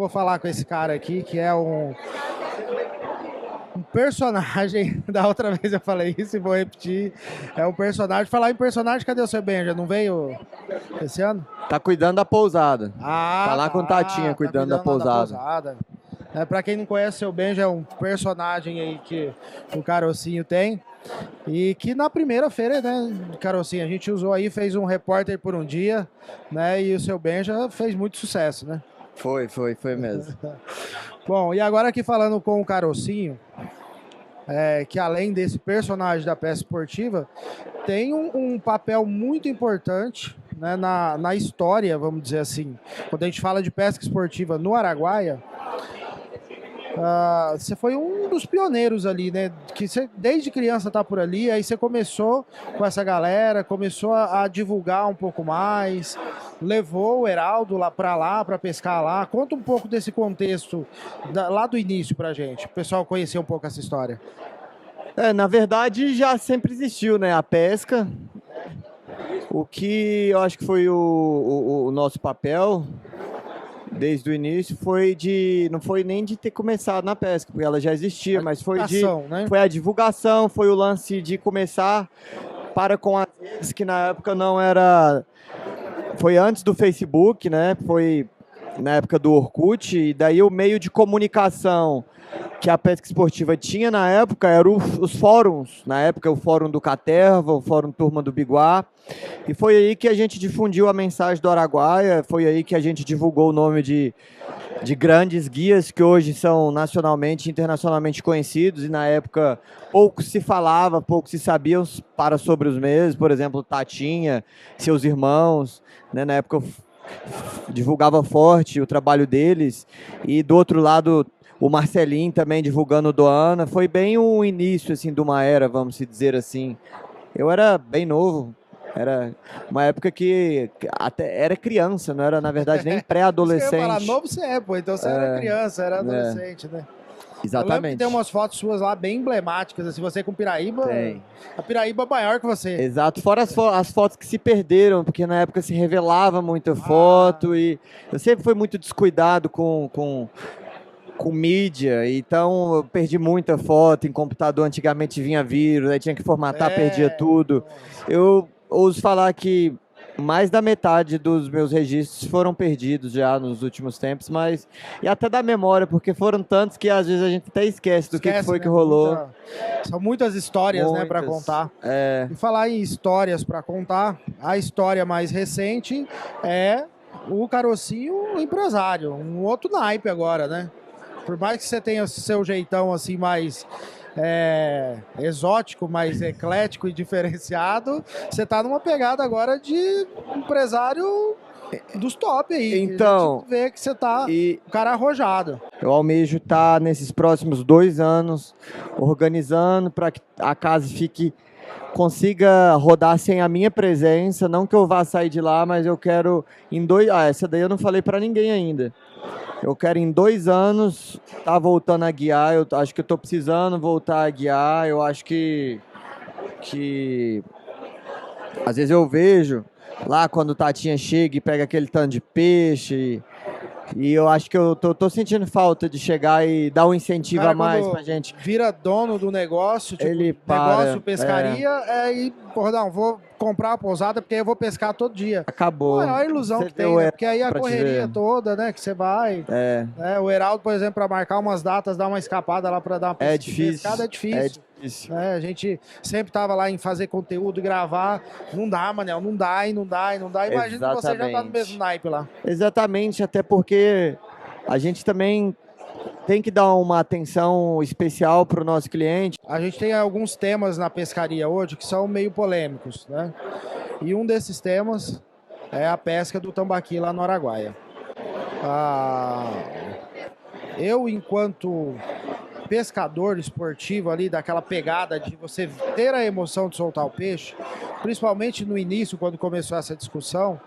vou falar com esse cara aqui, que é um personagem. Da outra vez eu falei isso e vou repetir. É um personagem. Falar em personagem, cadê o seu Benja? Não veio esse ano? Tá cuidando da pousada. Ah, Tá lá com Tatinha cuidando da pousada. Pra quem não conhece, o seu Benja é um personagem aí que o Carocinho tem. E que na primeira feira, né, Carocinho, a gente usou aí, fez um repórter por um dia, né? E o seu Benja fez muito sucesso, né? Foi mesmo. Bom, e agora aqui falando com o Carocinho, que além desse personagem da pesca esportiva, tem um papel muito importante, né, na história, vamos dizer assim. Quando a gente fala de pesca esportiva no Araguaia, você foi um dos pioneiros ali, né? Que você, desde criança tá por ali, aí você começou com essa galera, começou a divulgar um pouco mais, levou o Heraldo lá para pescar lá. Conta um pouco desse contexto lá do início pra gente, o pessoal conhecer um pouco essa história. Na verdade já sempre existiu, né, a pesca. O que eu acho que foi o nosso papel desde o início não foi nem de ter começado na pesca, porque ela já existia, mas foi né? Foi a divulgação, foi o lance de começar para com as redes, que na época não era, foi antes do Facebook, né? Foi na época do Orkut, e daí o meio de comunicação que a pesca esportiva tinha na época eram os fóruns, na época o fórum do Caterva, o fórum Turma do Biguá, e foi aí que a gente difundiu a mensagem do Araguaia, foi aí que a gente divulgou o nome de grandes guias que hoje são nacionalmente e internacionalmente conhecidos, e na época pouco se falava, pouco se sabia sobre os mesmos, por exemplo, Tatinha, seus irmãos, né, na época eu divulgava forte o trabalho deles, e do outro lado o Marcelinho também divulgando o Doana. Foi bem o início assim, de uma era, vamos dizer assim. Eu era bem novo, era uma época que até era criança, não era, na verdade, nem pré-adolescente. Eu ia falar, novo você é, pô, então você era criança, era adolescente, né? Exatamente. Eu lembro que tem umas fotos suas lá bem emblemáticas, assim, você com Piraíba, tem. A Piraíba maior que você. Exato, fora as fotos que se perderam, porque na época se revelava muita foto, e eu sempre fui muito descuidado com mídia, então eu perdi muita foto em computador, antigamente vinha vírus, aí tinha que formatar, perdia tudo. Eu ouso falar que mais da metade dos meus registros foram perdidos já nos últimos tempos, mas e até da memória, porque foram tantos que às vezes a gente até esquece do que foi, né, que rolou. São muitas histórias, né, para contar. E falar em histórias para contar, a história mais recente é o Carocinho empresário, um outro naipe agora, né? Por mais que você tenha seu jeitão assim mais exótico, mais eclético e diferenciado, você tá numa pegada agora de empresário dos top aí. Então, a gente vê que você tá um cara arrojado. Eu almejo estar nesses próximos 2 anos organizando para que a casa consiga rodar sem a minha presença, não que eu vá sair de lá, mas eu quero essa daí eu não falei para ninguém ainda. Eu quero em 2 anos estar voltando a guiar. Eu acho que eu estou precisando voltar a guiar. Eu acho que às vezes eu vejo lá quando o Tatinha chega e pega aquele tanto de peixe, e eu acho que eu tô sentindo falta de chegar e dar um incentivo a mais pra gente. Vira dono do negócio, tipo, negócio, pescaria, e, porra, não, vou comprar a pousada porque aí eu vou pescar todo dia. Acabou. A maior ilusão que tem, né? Porque aí a correria toda, né, que você vai. O Heraldo, por exemplo, para marcar umas datas, dar uma escapada lá para dar uma pescada, é difícil. A gente sempre tava lá em fazer conteúdo, gravar. Não dá, Manel, não dá. Imagina que você já tá no mesmo naipe lá. Exatamente, até porque a gente também tem que dar uma atenção especial para o nosso cliente. A gente tem alguns temas na pescaria hoje que são meio polêmicos, né? E um desses temas é a pesca do tambaqui lá no Araguaia. Eu, enquanto pescador esportivo ali, daquela pegada de você ter a emoção de soltar o peixe, principalmente no início, quando começou essa discussão,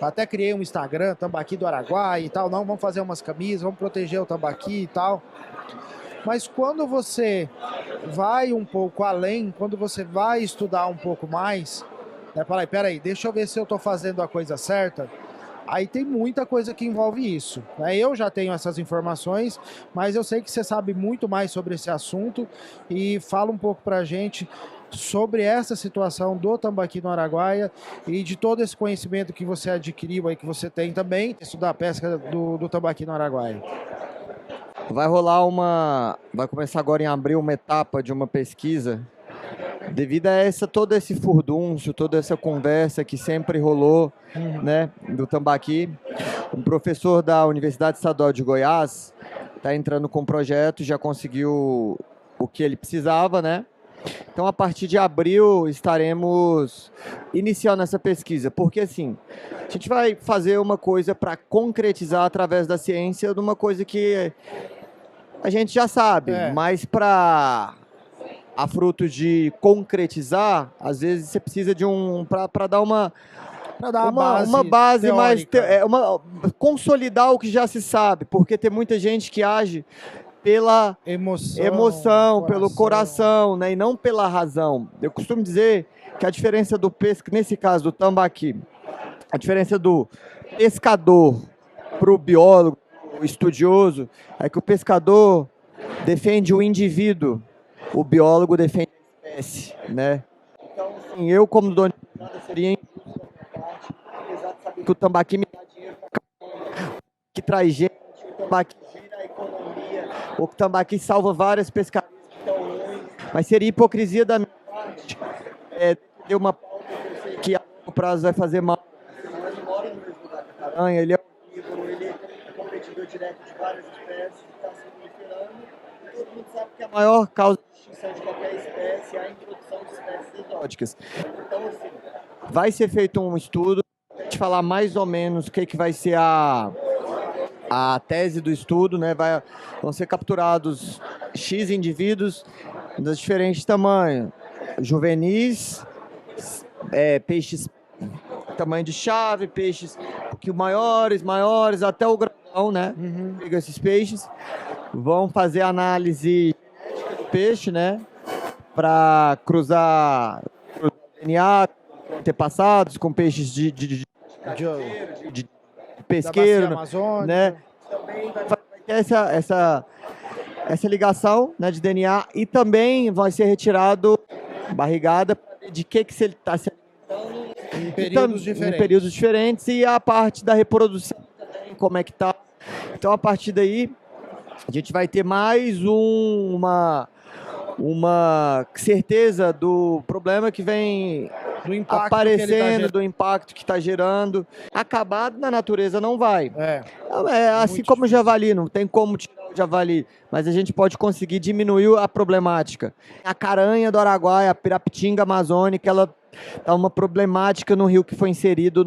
até criei um Instagram, Tambaqui do Araguaia e tal, não, vamos fazer umas camisas, vamos proteger o tambaqui e tal. Mas quando você vai um pouco além, quando você vai estudar um pouco mais, fala aí, peraí, deixa eu ver se eu tô fazendo a coisa certa. Aí tem muita coisa que envolve isso, né? Eu já tenho essas informações, mas eu sei que você sabe muito mais sobre esse assunto e fala um pouco pra gente sobre essa situação do tambaqui no Araguaia e de todo esse conhecimento que você adquiriu aí, que você tem também, estudar a pesca do tambaqui no Araguaia. Vai começar agora em abril uma etapa de uma pesquisa devido a todo esse furdúncio, toda essa conversa que sempre rolou, né, do tambaqui. Um professor da Universidade Estadual de Goiás está entrando com um projeto, já conseguiu o que ele precisava, né? Então, a partir de abril, estaremos iniciando essa pesquisa, porque assim, a gente vai fazer uma coisa para concretizar através da ciência de uma coisa que a gente já sabe, mas para a fruto de concretizar, às vezes você precisa de para dar uma base mais consolidar o que já se sabe, porque tem muita gente que age pela emoção, pelo coração, né, e não pela razão. Eu costumo dizer que a diferença do nesse caso do tambaqui, a diferença do pescador para o biólogo, o estudioso, é que o pescador defende o indivíduo, o biólogo defende a espécie, né? Então, assim, eu como dono de casa seria apesar de saber que o tambaqui me dá dinheiro que traz gente, o tambaqui gira a economia, o tambaqui salva várias pescarias que estão ruins, mas seria hipocrisia da minha parte ter uma pauta que eu sei que a longo prazo vai fazer mal. Ele mora no mesmo lugar que a caranha, ele é omnívoro, ele é competidor direto de várias espécies, está se proliferando, e todo mundo sabe que a maior causa de extinção de qualquer espécie é a introdução de espécies exóticas. Então, assim, vai ser feito um estudo, te falar mais ou menos o que vai ser a tese do estudo, né? Vão ser capturados X indivíduos de diferentes tamanhos, juvenis, peixes tamanho de chave, peixes que maiores, até o grão, né? Pega esses peixes, vão fazer análise do peixe, né? Para cruzar DNA, antepassados com peixes de pesqueiro, né? Também vai ter essa ligação, né, de DNA, e também vai ser retirado barrigada de que se ele está se alimentando em períodos diferentes e a parte da reprodução também, como é que tá. Então, a partir daí, a gente vai ter mais uma certeza do problema que vem aparecendo, do impacto que está gerando. Acabado na natureza não vai. Assim como o javali, não tem como tirar o javali, mas a gente pode conseguir diminuir a problemática. A caranha do Araguaia, a pirapitinga amazônica, ela é uma problemática no rio que foi inserido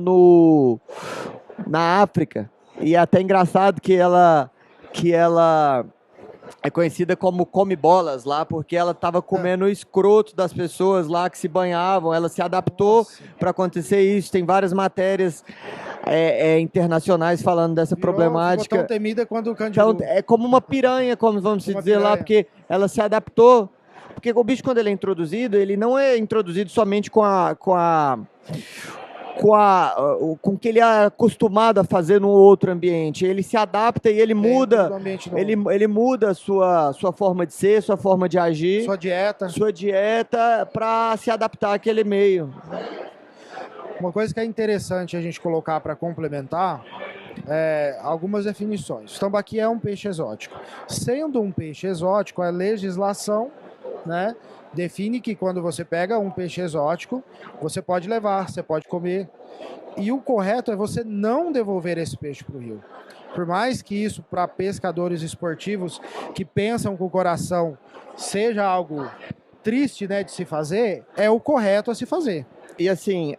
na África. E é até engraçado que ela é conhecida como come-bolas lá, porque ela estava comendo o escroto das pessoas lá que se banhavam. Ela se adaptou para acontecer isso. Tem várias matérias internacionais falando dessa problemática. Ficou tão temida quando o candiru. Então, é como uma piranha, como vamos dizer lá, porque ela se adaptou. Porque o bicho, quando ele é introduzido, ele não é introduzido somente com o que ele é acostumado a fazer no outro ambiente. Ele se adapta e ele muda a sua forma de ser, sua forma de agir, sua dieta para se adaptar àquele meio. Uma coisa que é interessante a gente colocar para complementar algumas definições. O tambaqui é um peixe exótico. Sendo um peixe exótico, a legislação, né, define que quando você pega um peixe exótico, você pode levar, você pode comer. E o correto é você não devolver esse peixe para o rio. Por mais que isso, para pescadores esportivos que pensam com o coração, seja algo triste, né, de se fazer, é o correto a se fazer. E assim,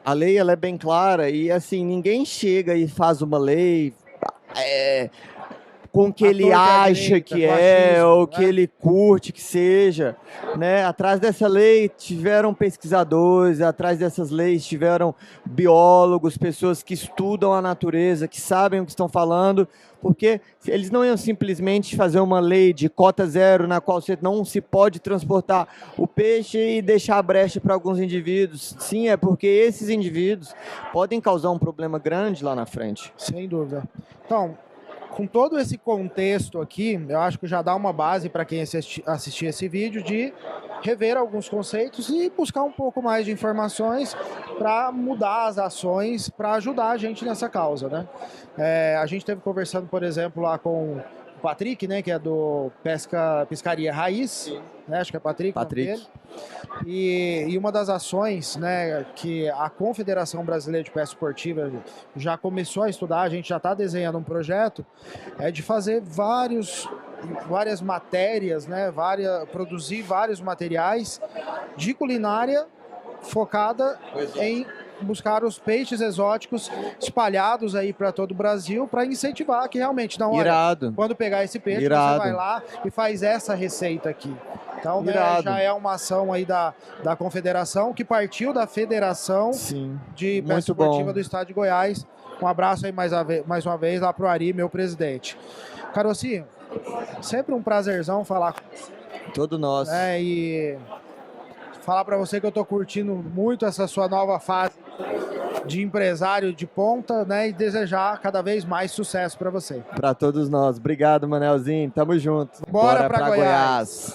a lei ela é bem clara e assim, ninguém chega e faz uma lei com o que ele torta à acha direita, que com é, achismo, ou que né? ele curte que seja, né? Atrás dessa lei tiveram pesquisadores, atrás dessas leis tiveram biólogos, pessoas que estudam a natureza, que sabem o que estão falando, porque eles não iam simplesmente fazer uma lei de cota zero na qual você não se pode transportar o peixe e deixar a brecha para alguns indivíduos. Sim, é porque esses indivíduos podem causar um problema grande lá na frente. Sem dúvida. Então, com todo esse contexto aqui, eu acho que já dá uma base para quem assistir esse vídeo de rever alguns conceitos e buscar um pouco mais de informações para mudar as ações, para ajudar a gente nessa causa, né? A gente esteve conversando, por exemplo, lá com o Patrick, né, que é do Pescaria Raiz, né, acho que é Patrick. Patrick. E uma das ações, né, que a Confederação Brasileira de Pesca Esportiva já começou a estudar, a gente já está desenhando um projeto, é de fazer várias matérias, né, produzir vários materiais de culinária focada em buscar os peixes exóticos espalhados aí para todo o Brasil, para incentivar que realmente não, olha, quando pegar esse peixe, você vai lá e faz essa receita aqui. Então, né, já é uma ação aí da Confederação, que partiu da Federação de Pesca Esportiva do Estado de Goiás. Um abraço aí mais uma vez lá pro Ari, meu presidente. Carocinho, sempre um prazerzão falar com você. Todo nosso. E falar para você que eu tô curtindo muito essa sua nova fase de empresário de ponta, né? E desejar cada vez mais sucesso para você. Para todos nós. Obrigado, Manelzinho. Tamo junto. Bora pra Goiás.